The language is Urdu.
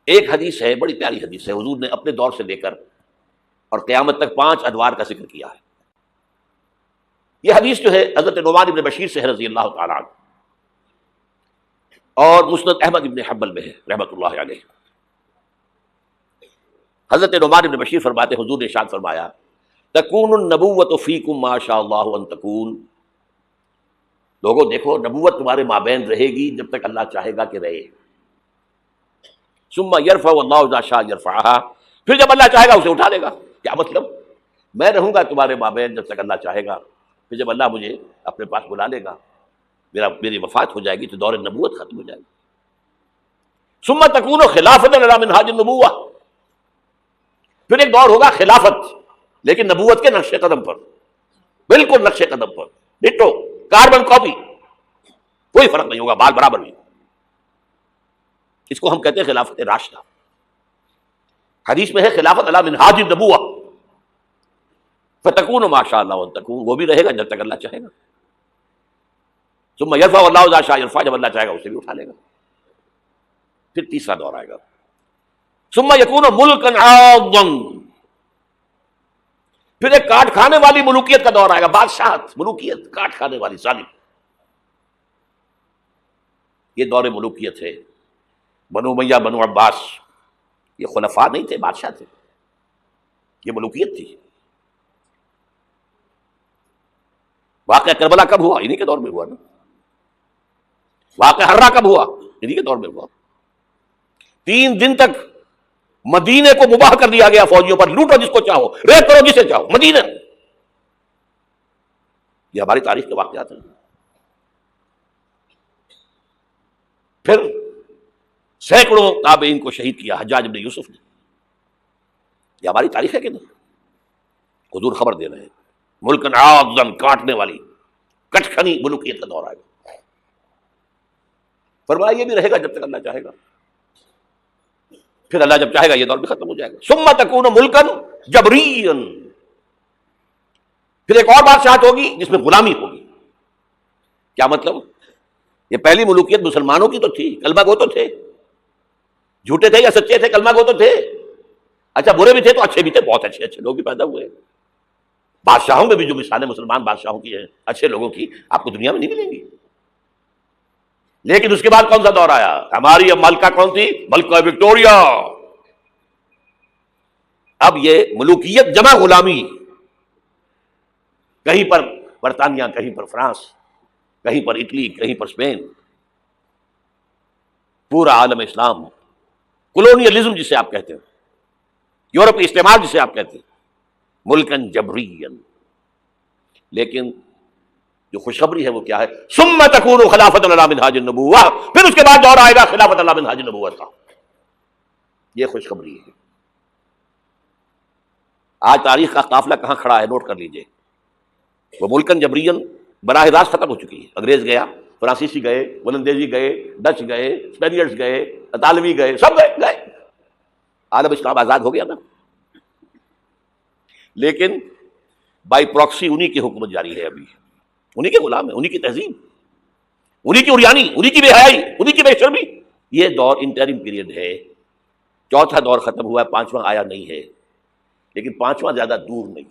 ایک حدیث ہے، بڑی پیاری حدیث ہے، حضور نے اپنے دور سے لے کر اور قیامت تک 5 ادوار کا ذکر کیا ہے۔ یہ حدیث جو ہے حضرت نعمان بن بشیر سے ہے رضی اللہ تعالیٰ عنہ، اور مسند احمد بن حنبل میں ہے رحمۃ اللہ علیہ۔ حضرت نعمان بن بشیر فرماتے ہیں حضور نے ارشاد فرمایا تکون النبوۃ فیکم ما شاء اللہ ان تکون، لوگوں دیکھو نبوت تمہارے مابین رہے گی جب تک اللہ چاہے گا کہ رہے، ثم یرفع اللہ اذا شاء یرفعها، پھر جب اللہ چاہے گا اسے اٹھا لے گا۔ کیا مطلب؟ میں رہوں گا تمہارے مابین جب تک اللہ چاہے گا، پھر جب اللہ مجھے اپنے پاس بلا لے گا، میری وفات ہو جائے گی تو دور نبوت ختم ہو جائے گی۔ ثم تکون خلافۃ علی منہاج النبوۃ، پھر ایک دور ہوگا خلافت لیکن نبوت کے نقش قدم پر، بالکل نقش قدم پر، ڈٹو کاربن کاپی، کوئی فرق نہیں ہوگا، بال برابر بھی۔ اس کو ہم کہتے ہیں خلافت راشدہ۔ حدیث میں ہے خلافت علی منہاج النبوۃ، فتکون ما شاء اللہ ان تکون، وہ بھی رہے گا جب تک اللہ چاہے گا۔ ثم یرفع اللہ اذا شاء یرفع، جب اللہ چاہے گا اسے بھی اٹھا لے گا۔ پھر تیسرا دور آئے گا، ثم یکون ملکا عاضا، پھر ایک کاٹ کھانے والی ملوکیت کا دور آئے گا، بادشاہت، ملوکیت کاٹ کھانے والی، ظالم۔ یہ دور ملوکیت ہے۔ بنو امیہ، بنو عباس، یہ خلفاء نہیں تھے، بادشاہ تھے، یہ ملوکیت تھی۔ واقعہ کربلا کب ہوا؟ انہی کے دور میں ہوا نا۔ واقعہ ہررا کب ہوا؟ انہی کے دور میں ہوا۔ 3 دن تک مدینے کو مباح کر دیا گیا فوجیوں پر، لوٹو جس کو چاہو، ریپ کرو جسے چاہو، مدینہ۔ یہ ہماری تاریخ کے واقعات ہیں۔ پھر سینکڑوں تابعین کو شہید کیا حجاج بن یوسف نے۔ یہ ہماری تاریخ ہے کہ نہیں؟ حضور خبر دے رہے ہیں ملکن عاضا، کاٹنے والی کٹکھنی ملوکیت کا دور آئے گا۔ فرمایا یہ بھی رہے گا جب تک اللہ چاہے گا، پھر اللہ جب چاہے گا یہ دور بھی ختم ہو جائے گا۔ ثم تکون ملکا جبریا، پھر ایک اور بادشاہت ہوگی جس میں غلامی ہوگی۔ کیا مطلب؟ یہ پہلی ملوکیت مسلمانوں کی تو تھی، کلمہ گو تو تھے، جھوٹے تھے یا سچے تھے، کلمہ گو تو تھے، اچھا برے بھی تھے تو اچھے بھی تھے، بہت اچھے اچھے لوگ بھی پیدا ہوئے۔ بادشاہوں میں بھی جو مثالیں مسلمان بادشاہوں کی ہیں اچھے لوگوں کی، آپ کو دنیا میں نہیں ملیں گی۔ لیکن اس کے بعد کون سا دور آیا؟ ہماری اب ملکہ کون تھی؟ ملکہ وکٹوریہ۔ اب یہ ملوکیت جمع غلامی، کہیں پر برطانیہ، کہیں پر فرانس، کہیں پر اٹلی، کہیں پر اسپین، پورا عالم اسلام، کولونیلزم جسے آپ کہتے ہیں، یورپی استعمار جسے آپ کہتے ہیں، ملکن جبرین۔ لیکن جو خوشخبری ہے وہ کیا ہے؟ ثم تکون خلافۃ علی منہاج النبوۃ، پھر اس کے بعد دور آئے گا خلافت علی منہاج النبوۃ کا۔ یہ خوشخبری ہے۔ آج تاریخ کا قافلہ کہاں کھڑا ہے نوٹ کر لیجئے۔ وہ ملکن جبرین براہ راست ختم ہو چکی ہے۔ انگریز گیا، فرانسیسی گئے، ولندیزی گئے، ڈچ گئے، اسپینیئرز گئے، اطالوی گئے، سب گئے، عالم اسلام آزاد ہو گیا نا۔ لیکن بائی پراکسی انہی کی حکومت جاری ہے، ابھی انہی کے غلام ہیں، انہی کی تہذیب، انہی کی عریانی، انہی کی بے حیائی، انہی کی بے شرمی۔ یہ دور انٹرم پیریڈ ہے۔ چوتھا دور ختم ہوا ہے، 5واں آیا نہیں ہے، لیکن 5واں زیادہ دور نہیں۔